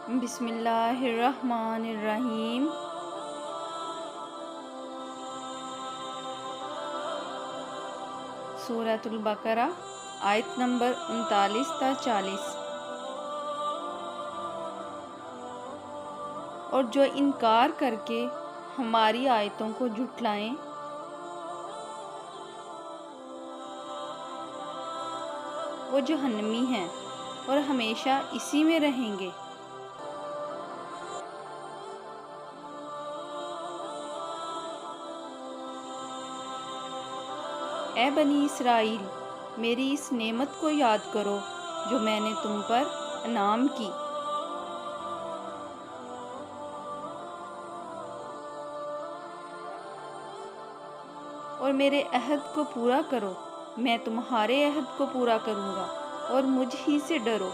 بسم اللہ الرحمن الرحیم۔ سورۃ البقرہ آیت نمبر 39 تا 40۔ اور جو انکار کر کے ہماری آیتوں کو جھٹلائیں وہ جہنمی ہیں اور ہمیشہ اسی میں رہیں گے۔ اے بنی اسرائیل، میری اس نعمت کو یاد کرو جو میں نے تم پر انعام کی۔ اور میرے عہد کو پورا کرو، میں تمہارے عہد کو پورا کروں گا، اور مجھ ہی سے ڈرو۔